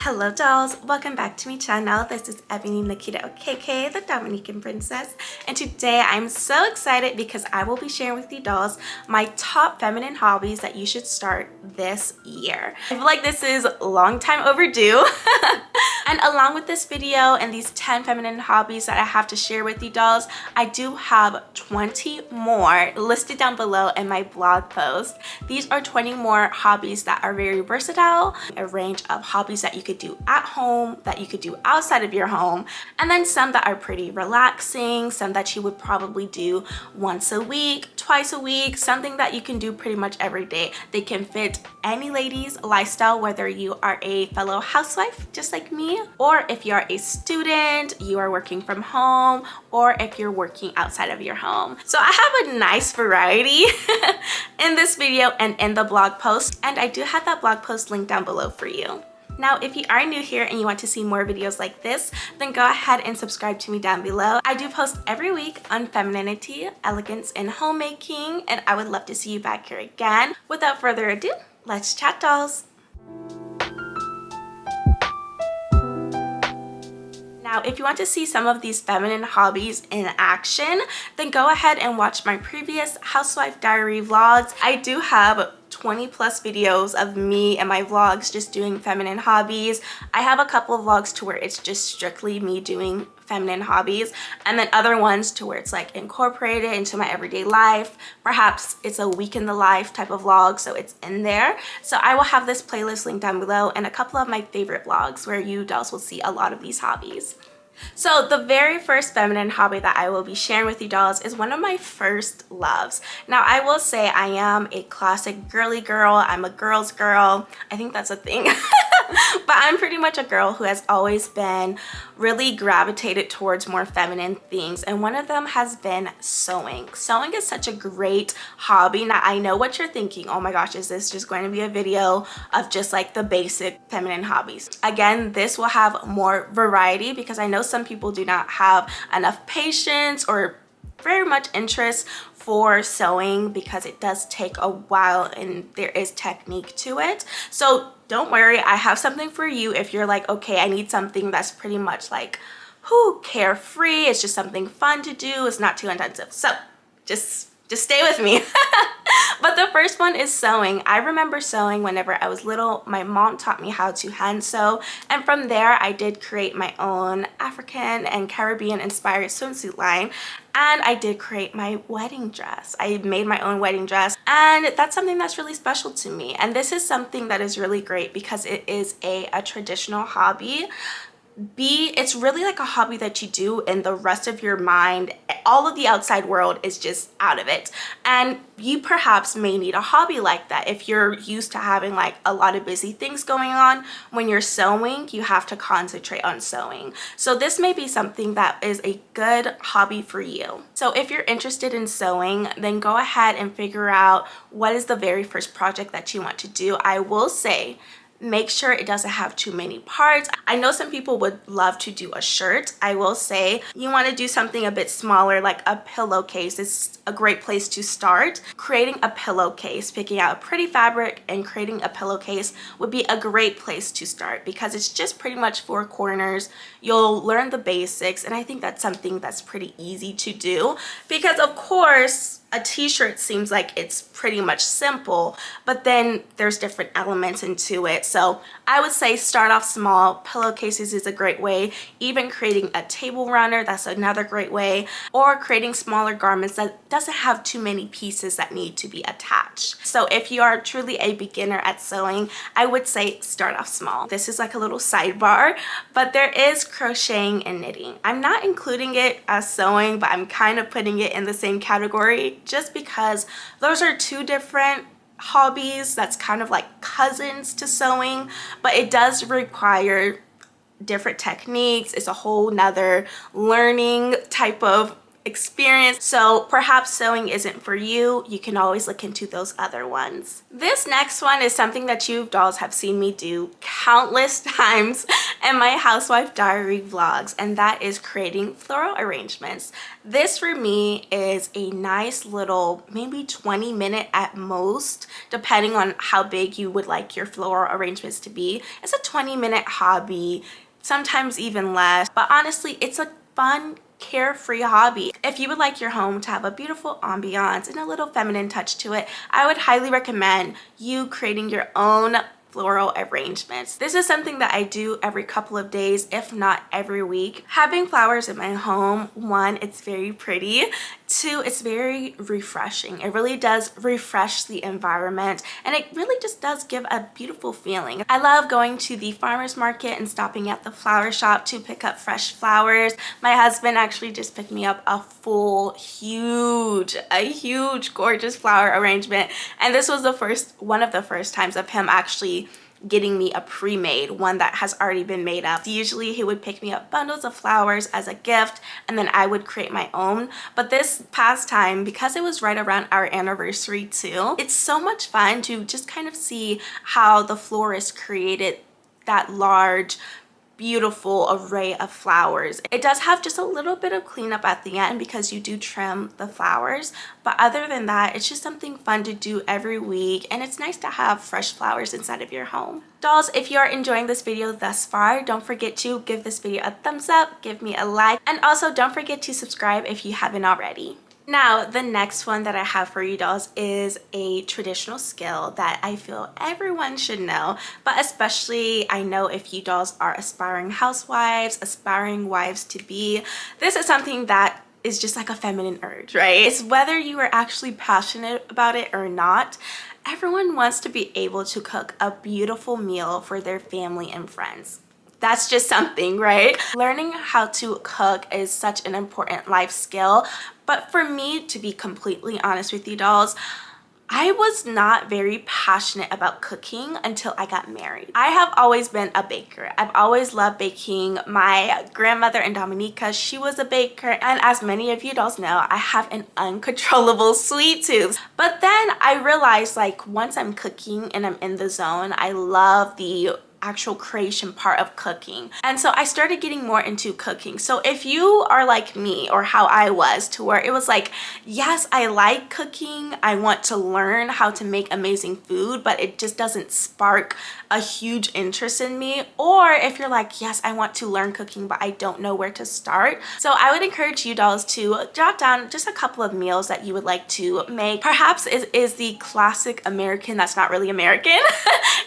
Hello dolls, welcome back to my channel. This is Ebony Nikita KK, the Dominican princess, and today I'm so excited because I will be sharing with you dolls my top feminine hobbies that you should start this year. I feel like this is a long time overdue. And along with this video and these 10 feminine hobbies that I have to share with you dolls, I do have 20 more listed down below in my blog post. These are 20 more hobbies that are very versatile, a range of hobbies that you could do at home, that you could do outside of your home, and then some that are pretty relaxing, some that you would probably do once a week, twice a week, something that you can do pretty much every day. They can fit any lady's lifestyle, whether you are a fellow housewife just like me, or if you are a student, you are working from home, or if you're working outside of your home. So I have a nice variety in this video and in the blog post, and I do have that blog post linked down below for you. Now, if you are new here and you want to see more videos like this, then go ahead and subscribe to me down below. I do post every week on femininity, elegance, and homemaking, and I would love to see you back here again. Without further ado, let's chat dolls. Now, if you want to see some of these feminine hobbies in action, then go ahead and watch my previous Housewife Diary vlogs. I do have 20 plus videos of me and my vlogs just doing feminine hobbies. I have a couple of vlogs to where it's just strictly me doing feminine hobbies, and then other ones to where it's like incorporated into my everyday life. Perhaps it's a week in the life type of vlog, so it's in there. So I will have this playlist linked down below and a couple of my favorite vlogs where you dolls will see a lot of these hobbies. So the very first feminine hobby that I will be sharing with you dolls is one of my first loves. Now, I will say I am a classic girly girl. I'm a girl's girl. I think that's a thing. But I'm pretty much a girl who has always been really gravitated towards more feminine things, and one of them has been sewing. Sewing is such a great hobby. Now, I know what you're thinking. Oh my gosh, is this just going to be a video of just like the basic feminine hobbies? Again, this will have more variety because I know some people do not have enough patience or very much interest for sewing because it does take a while and there is technique to it. So don't worry, I have something for you if you're like, okay, I need something that's pretty much like, carefree. It's just something fun to do. It's not too intensive. So just stay with me. But the first one is sewing. I remember sewing whenever I was little. My mom taught me how to hand sew, and from there I did create my own African and Caribbean inspired swimsuit line, and I did create my wedding dress. I made my own wedding dress, and that's something that's really special to me. And this is something that is really great because it is a traditional hobby. It's really like a hobby that you do and the rest of your mind, all of the outside world is just out of it. And you perhaps may need a hobby like that. If you're used to having like a lot of busy things going on, when you're sewing, you have to concentrate on sewing. So this may be something that is a good hobby for you. So if you're interested in sewing, then go ahead and figure out what is the very first project that you want to do. I will say, make sure it doesn't have too many parts. I know some people would love to do a shirt. I will say you want to do something a bit smaller, like a pillowcase is a great place to start. Creating a pillowcase, picking out a pretty fabric and creating a pillowcase would be a great place to start because it's just pretty much 4 corners. You'll learn the basics, and I think that's something that's pretty easy to do because of course a t-shirt seems like it's pretty much simple, but then there's different elements into it. So I would say start off small. Pillowcases is a great way. Even creating a table runner, that's another great way. Or creating smaller garments that doesn't have too many pieces that need to be attached. So if you are truly a beginner at sewing, I would say start off small. This is like a little sidebar, but there is crocheting and knitting. I'm not including it as sewing, but I'm kind of putting it in the same category just because those are 2 different hobbies that's kind of like cousins to sewing, but it does require different techniques. It's a whole nother learning type of experience. So perhaps sewing isn't for you. You can always look into those other ones. This next one is something that you dolls have seen me do countless times, in my housewife diary vlogs, and that is creating floral arrangements. This for me is a nice little, maybe 20-minute at most, depending on how big you would like your floral arrangements to be. It's a 20-minute hobby, sometimes even less, but honestly, it's a fun, carefree hobby. If you would like your home to have a beautiful ambiance and a little feminine touch to it, I would highly recommend you creating your own floral arrangements. This is something that I do every couple of days, if not every week. Having flowers in my home, one, it's very pretty. Two, it's very refreshing. It really does refresh the environment, and it really just does give a beautiful feeling. I love going to the farmer's market and stopping at the flower shop to pick up fresh flowers. My husband actually just picked me up a full, huge, gorgeous flower arrangement, and this was one of the first times of him actually getting me a pre-made one that has already been made up. Usually he would pick me up bundles of flowers as a gift, and then I would create my own. But this past time, because it was right around our anniversary too, it's so much fun to just kind of see how the florist created that large, beautiful array of flowers. It does have just a little bit of cleanup at the end because you do trim the flowers, but other than that, it's just something fun to do every week, and it's nice to have fresh flowers inside of your home. Dolls, if you are enjoying this video thus far, don't forget to give this video a thumbs up, give me a like, and also don't forget to subscribe if you haven't already. Now, the next one that I have for you dolls is a traditional skill that I feel everyone should know, but especially I know if you dolls are aspiring housewives, aspiring wives to be, this is something that is just like a feminine urge, right? It's whether you are actually passionate about it or not. Everyone wants to be able to cook a beautiful meal for their family and friends. That's just something, right? Learning how to cook is such an important life skill. But for me, to be completely honest with you dolls, I was not very passionate about cooking until I got married. I have always been a baker. I've always loved baking. My grandmother in Dominica, she was a baker. And as many of you dolls know, I have an uncontrollable sweet tooth. But then I realized, like, once I'm cooking and I'm in the zone, I love the actual creation part of cooking, and so I started getting more into cooking. So if you are like me, or how I was, to where it was like, yes, I like cooking, I want to learn how to make amazing food, but it just doesn't spark a huge interest in me. Or if you're like, yes, I want to learn cooking, but I don't know where to start. So I would encourage you dolls to jot down just a couple of meals that you would like to make. Perhaps is the classic American that's not really American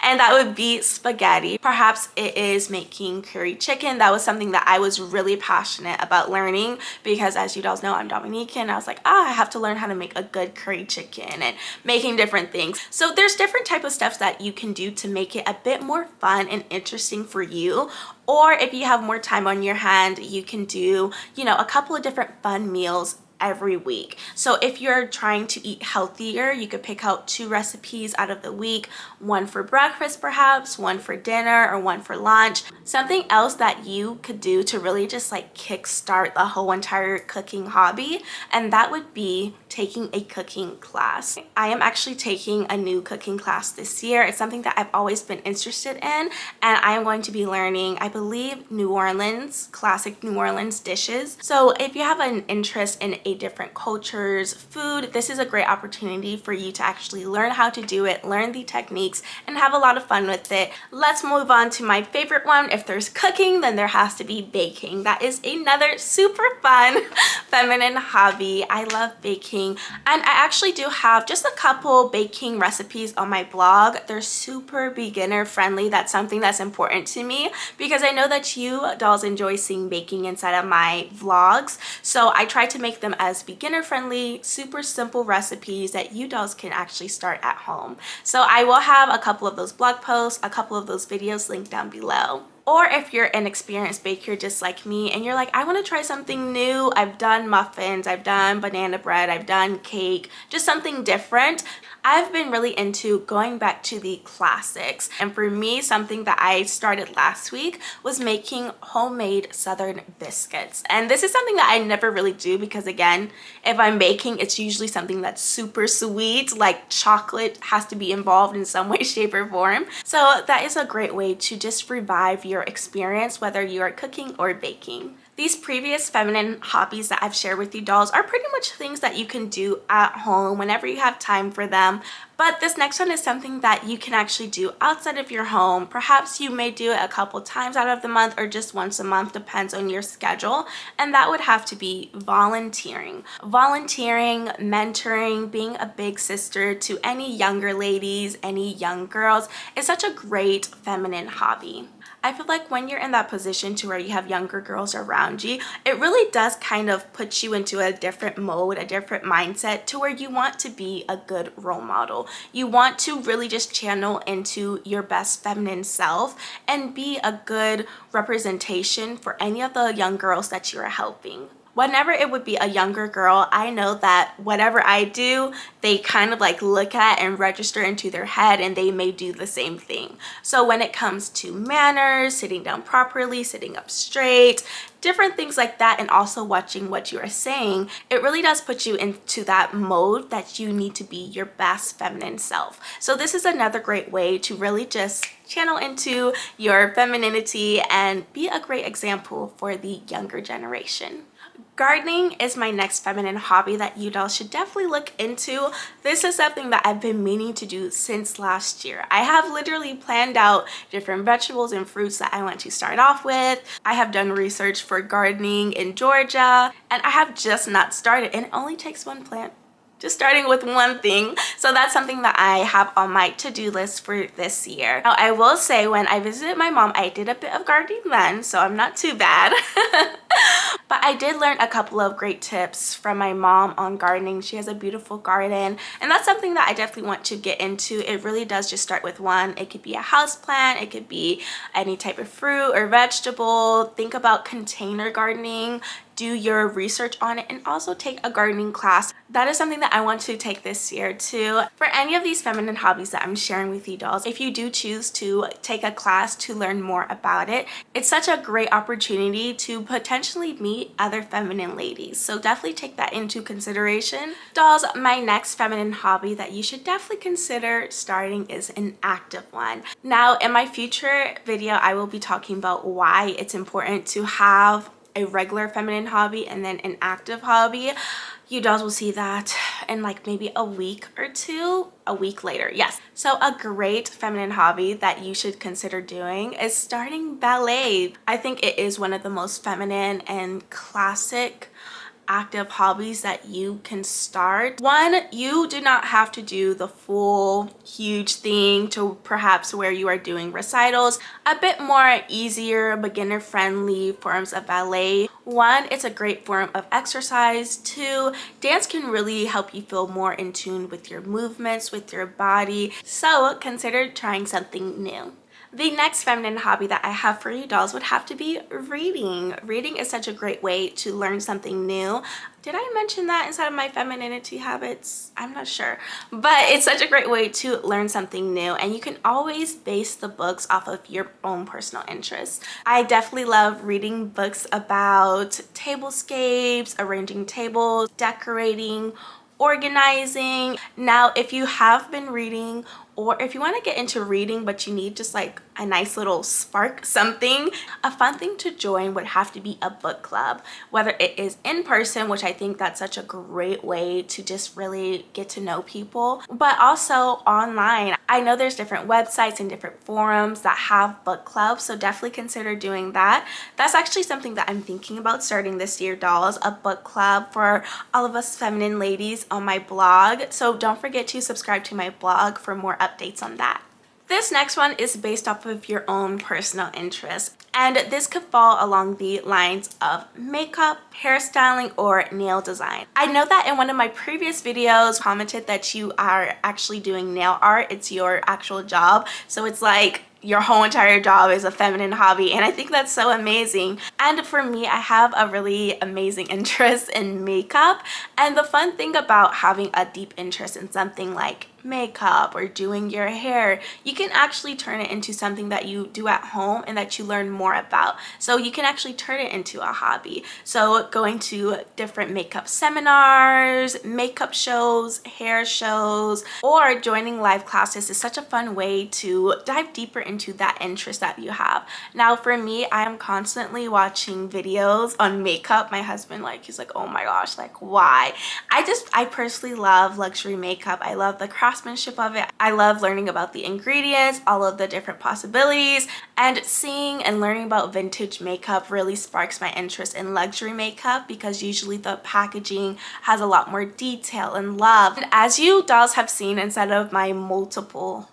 and that would be spaghetti. Perhaps it is making curry chicken. That was something that I was really passionate about learning, because as you dolls know, I'm Dominican. I was like, I have to learn how to make a good curry chicken, and making different things. So there's different type of stuff that you can do to make it a bit more fun and interesting for you. Or if you have more time on your hand, you can do, you know, a couple of different fun meals every week. So if you're trying to eat healthier, you could pick out 2 recipes out of the week, one for breakfast perhaps, one for dinner, or one for lunch. Something else that you could do to really just like kickstart the whole entire cooking hobby, and that would be taking a cooking class. I am actually taking a new cooking class this year. It's something that I've always been interested in, and I am going to be learning, I believe, New Orleans, classic New Orleans dishes. So if you have an interest in a different culture's food, this is a great opportunity for you to actually learn how to do it, learn the techniques, and have a lot of fun with it. Let's move on to my favorite one. If there's cooking, then there has to be baking. That is another super fun feminine hobby. I love baking, and I actually do have just a couple baking recipes on my blog. They're super beginner friendly. That's something that's important to me, because I know that you dolls enjoy seeing baking inside of my vlogs. So I try to make them as beginner friendly, super simple recipes that you dolls can actually start at home. So I will have a couple of those blog posts, a couple of those videos linked down below. Or if you're an experienced baker just like me and you're like, I want to try something new, I've done muffins, I've done banana bread, I've done cake, just something different, I've been really into going back to the classics. And for me, something that I started last week was making homemade Southern biscuits. And this is something that I never really do because, again, if I'm baking, it's usually something that's super sweet, like chocolate has to be involved in some way, shape, or form. So that is a great way to just revive your experience, whether you are cooking or baking. These previous feminine hobbies that I've shared with you, dolls, are pretty much things that you can do at home whenever you have time for them. But this next one is something that you can actually do outside of your home. Perhaps you may do it a couple times out of the month or just once a month, depends on your schedule. And that would have to be volunteering. Volunteering, mentoring, being a big sister to any younger ladies, any young girls is such a great feminine hobby. I feel like when you're in that position to where you have younger girls around you, it really does kind of put you into a different mode, a different mindset to where you want to be a good role model. You want to really just channel into your best feminine self and be a good representation for any of the young girls that you're helping. Whenever it would be a younger girl, I know that whatever I do, they kind of like look at and register into their head, and they may do the same thing. So when it comes to manners, sitting down properly, sitting up straight, different things like that, and also watching what you are saying, it really does put you into that mode that you need to be your best feminine self. So this is another great way to really just channel into your femininity and be a great example for the younger generation. Gardening is my next feminine hobby that you dolls should definitely look into. This is something that I've been meaning to do since last year. I have literally planned out different vegetables and fruits that I want to start off with. I have done research for gardening in Georgia, and I have just not started, and it only takes one plant. Just starting with one thing. So that's something that I have on my to-do list for this year. Now, I will say when I visited my mom, I did a bit of gardening then, so I'm not too bad. But I did learn a couple of great tips from my mom on gardening. She has a beautiful garden, and that's something that I definitely want to get into. It really does just start with one. It could be a house plant, it could be any type of fruit or vegetable. Think about container gardening. Do your research on it, and also take a gardening class. That is something that I want to take this year too. For any of these feminine hobbies that I'm sharing with you dolls, if you do choose to take a class to learn more about it, it's such a great opportunity to potentially meet other feminine ladies. So definitely take that into consideration. Dolls, my next feminine hobby that you should definitely consider starting is an active one. Now, in my future video, I will be talking about why it's important to have a regular feminine hobby and then an active hobby. You dolls will see that in like maybe a week or two, a week later. Yes. So a great feminine hobby that you should consider doing is starting ballet. I think it is one of the most feminine and classic active hobbies that you can start. One, you do not have to do the full huge thing to perhaps where you are doing recitals. A bit more easier, beginner friendly forms of ballet. One, it's a great form of exercise. Two, dance can really help you feel more in tune with your movements, with your body. So consider trying something new. The next feminine hobby that I have for you dolls would have to be reading. Reading is such a great way to learn something new. Did I mention that inside of my femininity habits? I'm not sure. But it's such a great way to learn something new, and you can always base the books off of your own personal interests. I definitely love reading books about tablescapes, arranging tables, decorating, organizing. Now, if you have been reading, or if you want to get into reading but you need just like a nice little spark, something, a fun thing to join would have to be a book club, whether it is in person, which I think that's such a great way to just really get to know people, but also online. I know there's different websites and different forums that have book clubs, so definitely consider doing that. That's actually something that I'm thinking about starting this year, dolls, a book club for all of us feminine ladies on my blog. So don't forget to subscribe to my blog for more updates on that. This next one is based off of your own personal interests, and this could fall along the lines of makeup, hairstyling, or nail design. I know that in one of my previous videos commented that you are actually doing nail art. It's your actual job, so it's like your whole entire job is a feminine hobby, and I think that's so amazing. And for me, I have a really amazing interest in makeup, and the fun thing about having a deep interest in something like makeup or doing your hair, you can actually turn it into something that you do at home and that you learn more about. So you can actually turn it into a hobby. So going to different makeup seminars, makeup shows, hair shows, or joining live classes is such a fun way to dive deeper into that interest that you have. Now for me, I am constantly watching videos on makeup. My husband, he's like, oh my gosh, why? I personally love luxury makeup. I love the craftsmanship of it. I love learning about the ingredients, all of the different possibilities, and seeing and learning about vintage makeup really sparks my interest in luxury makeup because usually the packaging has a lot more detail and love. And as you dolls have seen inside of my multiple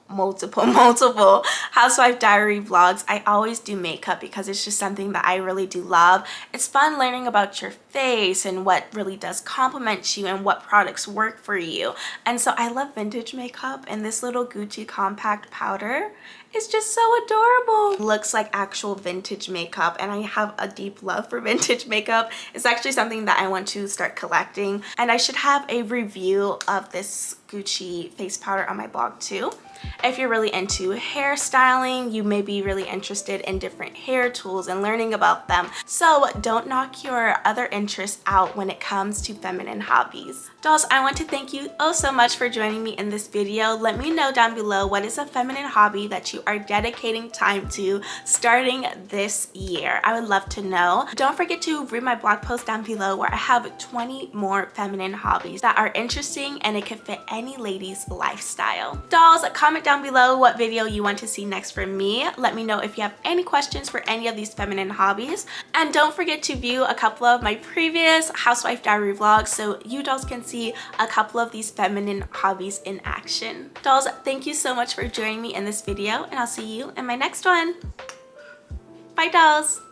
Housewife Diary vlogs, I always do makeup because it's just something that I really do love. It's fun learning about your face and what really does complement you and what products work for you. And so I love vintage makeup, and this little Gucci compact powder is just so adorable. It looks like actual vintage makeup, and I have a deep love for vintage makeup. It's actually something that I want to start collecting, and I should have a review of this Gucci face powder on my blog too. If you're really into hairstyling, you may be really interested in different hair tools and learning about them. So don't knock your other interests out when it comes to feminine hobbies. Dolls, I want to thank you oh so much for joining me in this video. Let me know down below what is a feminine hobby that you are dedicating time to starting this year. I would love to know. Don't forget to read my blog post down below where I have 20 more feminine hobbies that are interesting and it can fit any lady's lifestyle. Dolls, comment down below what video you want to see next from me. Let me know if you have any questions for any of these feminine hobbies. And don't forget to view a couple of my previous Housewife Diary vlogs so you dolls can see a couple of these feminine hobbies in action. Dolls, thank you so much for joining me in this video, and I'll see you in my next one. Bye, dolls.